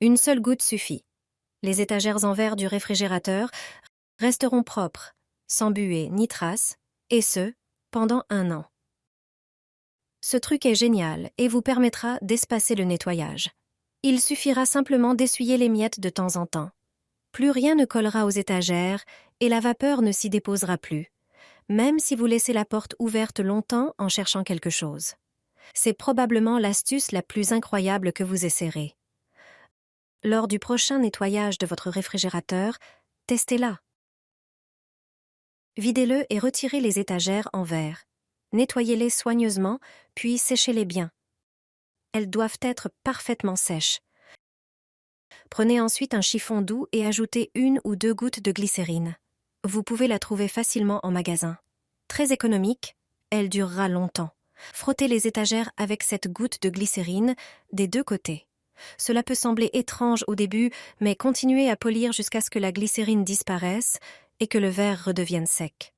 Une seule goutte suffit. Les étagères en verre du réfrigérateur resteront propres, sans buée ni traces, et ce, pendant 1 an. Ce truc est génial et vous permettra d'espacer le nettoyage. Il suffira simplement d'essuyer les miettes de temps en temps. Plus rien ne collera aux étagères et la vapeur ne s'y déposera plus, même si vous laissez la porte ouverte longtemps en cherchant quelque chose. C'est probablement l'astuce la plus incroyable que vous essaierez. Lors du prochain nettoyage de votre réfrigérateur, testez-la. Videz-le et retirez les étagères en verre. Nettoyez-les soigneusement, puis séchez-les bien. Elles doivent être parfaitement sèches. Prenez ensuite un chiffon doux et ajoutez 1 ou 2 gouttes de glycérine. Vous pouvez la trouver facilement en magasin. Très économique, elle durera longtemps. Frottez les étagères avec cette goutte de glycérine des 2 côtés. Cela peut sembler étrange au début, mais continuez à polir jusqu'à ce que la glycérine disparaisse et que le verre redevienne sec.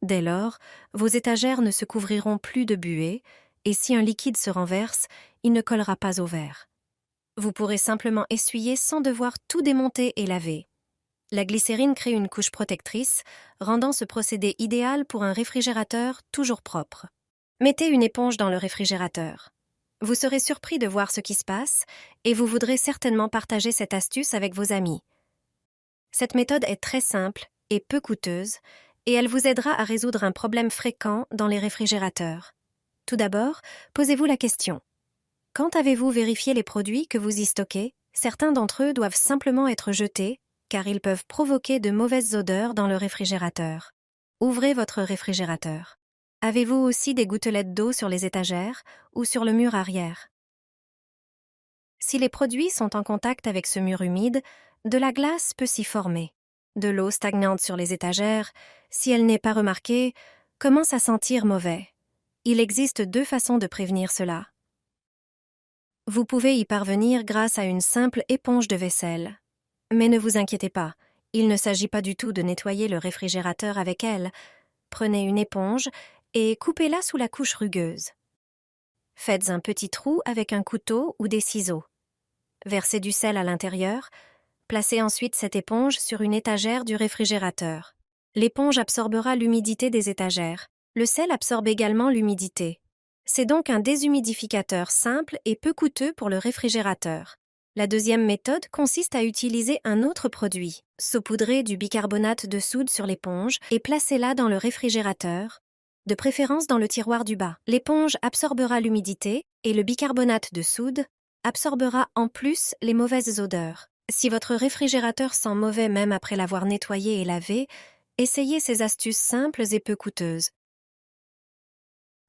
Dès lors, vos étagères ne se couvriront plus de buée, et si un liquide se renverse, il ne collera pas au verre. Vous pourrez simplement essuyer sans devoir tout démonter et laver. La glycérine crée une couche protectrice, rendant ce procédé idéal pour un réfrigérateur toujours propre. Mettez une éponge dans le réfrigérateur. Vous serez surpris de voir ce qui se passe et vous voudrez certainement partager cette astuce avec vos amis. Cette méthode est très simple et peu coûteuse et elle vous aidera à résoudre un problème fréquent dans les réfrigérateurs. Tout d'abord, posez-vous la question. Quand avez-vous vérifié les produits que vous y stockez? Certains d'entre eux doivent simplement être jetés car ils peuvent provoquer de mauvaises odeurs dans le réfrigérateur. Ouvrez votre réfrigérateur. Avez-vous aussi des gouttelettes d'eau sur les étagères ou sur le mur arrière? Si les produits sont en contact avec ce mur humide, de la glace peut s'y former. De l'eau stagnante sur les étagères, si elle n'est pas remarquée, commence à sentir mauvais. Il existe 2 façons de prévenir cela. Vous pouvez y parvenir grâce à une simple éponge de vaisselle. Mais ne vous inquiétez pas, il ne s'agit pas du tout de nettoyer le réfrigérateur avec elle. Prenez une éponge et coupez-la sous la couche rugueuse. Faites un petit trou avec un couteau ou des ciseaux. Versez du sel à l'intérieur. Placez ensuite cette éponge sur une étagère du réfrigérateur. L'éponge absorbera l'humidité des étagères. Le sel absorbe également l'humidité. C'est donc un déshumidificateur simple et peu coûteux pour le réfrigérateur. La deuxième méthode consiste à utiliser un autre produit. Saupoudrez du bicarbonate de soude sur l'éponge et placez-la dans le réfrigérateur, de préférence dans le tiroir du bas. L'éponge absorbera l'humidité et le bicarbonate de soude absorbera en plus les mauvaises odeurs. Si votre réfrigérateur sent mauvais même après l'avoir nettoyé et lavé, essayez ces astuces simples et peu coûteuses.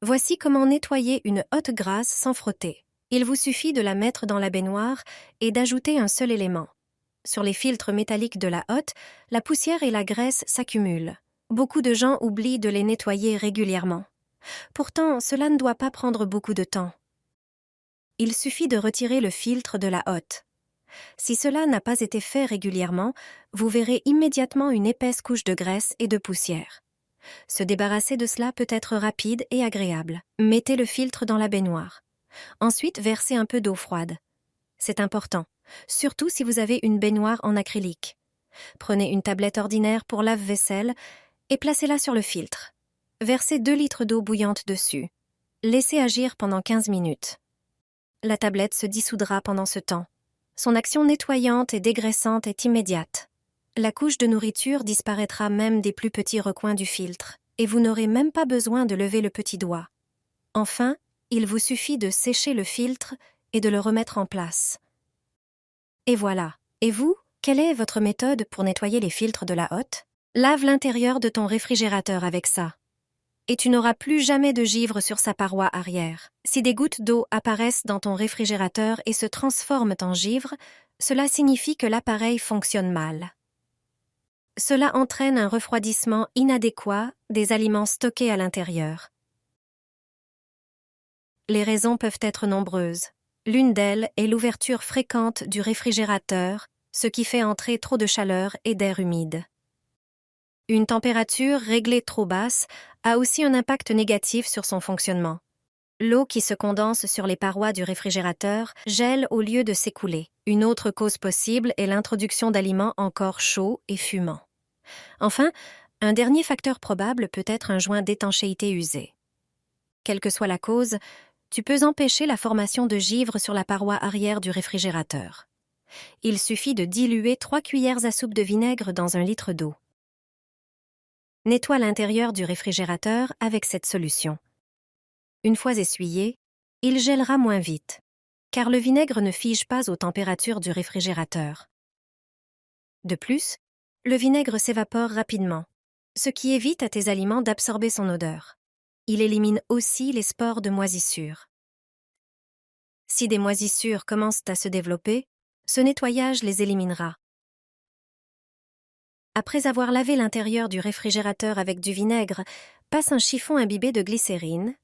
Voici comment nettoyer une hotte grasse sans frotter. Il vous suffit de la mettre dans la baignoire et d'ajouter un seul élément. Sur les filtres métalliques de la hotte, la poussière et la graisse s'accumulent. Beaucoup de gens oublient de les nettoyer régulièrement. Pourtant, cela ne doit pas prendre beaucoup de temps. Il suffit de retirer le filtre de la hotte. Si cela n'a pas été fait régulièrement, vous verrez immédiatement une épaisse couche de graisse et de poussière. Se débarrasser de cela peut être rapide et agréable. Mettez le filtre dans la baignoire. Ensuite, versez un peu d'eau froide. C'est important, surtout si vous avez une baignoire en acrylique. Prenez une tablette ordinaire pour lave-vaisselle et placez-la sur le filtre. Versez 2 litres d'eau bouillante dessus. Laissez agir pendant 15 minutes. La tablette se dissoudra pendant ce temps. Son action nettoyante et dégraissante est immédiate. La couche de nourriture disparaîtra même des plus petits recoins du filtre, et vous n'aurez même pas besoin de lever le petit doigt. Enfin, il vous suffit de sécher le filtre et de le remettre en place. Et voilà. Et vous, quelle est votre méthode pour nettoyer les filtres de la hotte? Lave l'intérieur de ton réfrigérateur avec ça. Et tu n'auras plus jamais de givre sur sa paroi arrière. Si des gouttes d'eau apparaissent dans ton réfrigérateur et se transforment en givre, cela signifie que l'appareil fonctionne mal. Cela entraîne un refroidissement inadéquat des aliments stockés à l'intérieur. Les raisons peuvent être nombreuses. L'une d'elles est l'ouverture fréquente du réfrigérateur, ce qui fait entrer trop de chaleur et d'air humide. Une température réglée trop basse a aussi un impact négatif sur son fonctionnement. L'eau qui se condense sur les parois du réfrigérateur gèle au lieu de s'écouler. Une autre cause possible est l'introduction d'aliments encore chauds et fumants. Enfin, un dernier facteur probable peut être un joint d'étanchéité usé. Quelle que soit la cause, tu peux empêcher la formation de givre sur la paroi arrière du réfrigérateur. Il suffit de diluer 3 cuillères à soupe de vinaigre dans 1 litre d'eau. Nettoie l'intérieur du réfrigérateur avec cette solution. Une fois essuyé, il gèlera moins vite, car le vinaigre ne fige pas aux températures du réfrigérateur. De plus, le vinaigre s'évapore rapidement, ce qui évite à tes aliments d'absorber son odeur. Il élimine aussi les spores de moisissure. Si des moisissures commencent à se développer, ce nettoyage les éliminera. Après avoir lavé l'intérieur du réfrigérateur avec du vinaigre, passe un chiffon imbibé de glycérine.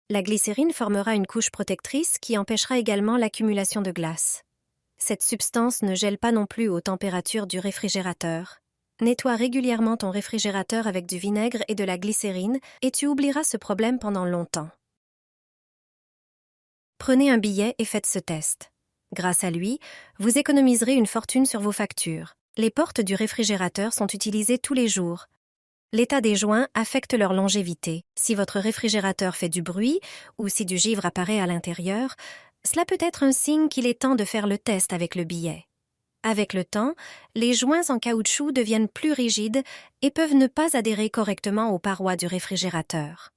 La glycérine formera une couche protectrice qui empêchera également l'accumulation de glace. Cette substance ne gèle pas non plus aux températures du réfrigérateur. Nettoie régulièrement ton réfrigérateur avec du vinaigre et de la glycérine et tu oublieras ce problème pendant longtemps. Prenez un billet et faites ce test. Grâce à lui, vous économiserez une fortune sur vos factures. Les portes du réfrigérateur sont utilisées tous les jours. L'état des joints affecte leur longévité. Si votre réfrigérateur fait du bruit ou si du givre apparaît à l'intérieur, cela peut être un signe qu'il est temps de faire le test avec le billet. Avec le temps, les joints en caoutchouc deviennent plus rigides et peuvent ne pas adhérer correctement aux parois du réfrigérateur.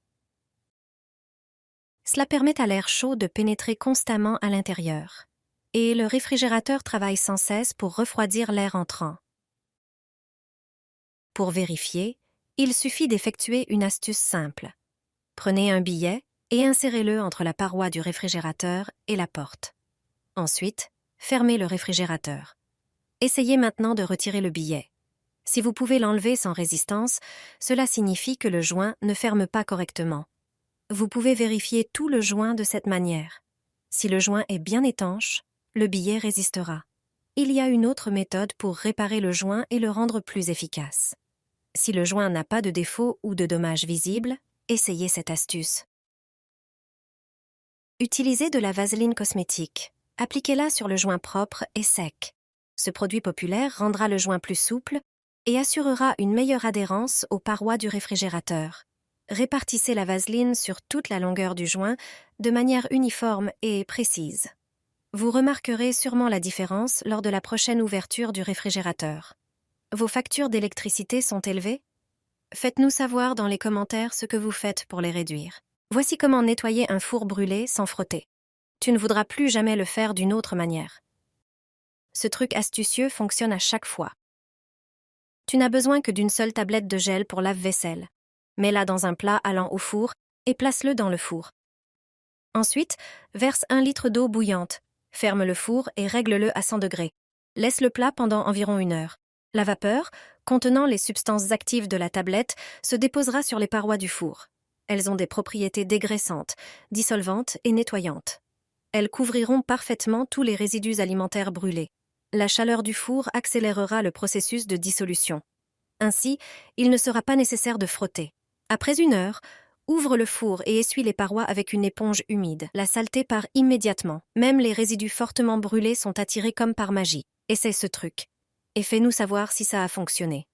Cela permet à l'air chaud de pénétrer constamment à l'intérieur. Et le réfrigérateur travaille sans cesse pour refroidir l'air entrant. Pour vérifier, il suffit d'effectuer une astuce simple. Prenez un billet et insérez-le entre la paroi du réfrigérateur et la porte. Ensuite, fermez le réfrigérateur. Essayez maintenant de retirer le billet. Si vous pouvez l'enlever sans résistance, cela signifie que le joint ne ferme pas correctement. Vous pouvez vérifier tout le joint de cette manière. Si le joint est bien étanche, le billet résistera. Il y a une autre méthode pour réparer le joint et le rendre plus efficace. Si le joint n'a pas de défaut ou de dommages visibles, essayez cette astuce. Utilisez de la vaseline cosmétique. Appliquez-la sur le joint propre et sec. Ce produit populaire rendra le joint plus souple et assurera une meilleure adhérence aux parois du réfrigérateur. Répartissez la vaseline sur toute la longueur du joint de manière uniforme et précise. Vous remarquerez sûrement la différence lors de la prochaine ouverture du réfrigérateur. Vos factures d'électricité sont élevées? Faites-nous savoir dans les commentaires ce que vous faites pour les réduire. Voici comment nettoyer un four brûlé sans frotter. Tu ne voudras plus jamais le faire d'une autre manière. Ce truc astucieux fonctionne à chaque fois. Tu n'as besoin que d'une seule tablette de gel pour lave-vaisselle. Mets-la dans un plat allant au four et place-le dans le four. Ensuite, verse 1 litre d'eau bouillante. Ferme le four et règle-le à 100 degrés. Laisse le plat pendant environ 1 heure. La vapeur, contenant les substances actives de la tablette, se déposera sur les parois du four. Elles ont des propriétés dégraissantes, dissolvantes et nettoyantes. Elles couvriront parfaitement tous les résidus alimentaires brûlés. La chaleur du four accélérera le processus de dissolution. Ainsi, il ne sera pas nécessaire de frotter. Après 1 heure, ouvre le four et essuie les parois avec une éponge humide. La saleté part immédiatement. Même les résidus fortement brûlés sont attirés comme par magie. Essaie ce truc. Et fais-nous savoir si ça a fonctionné.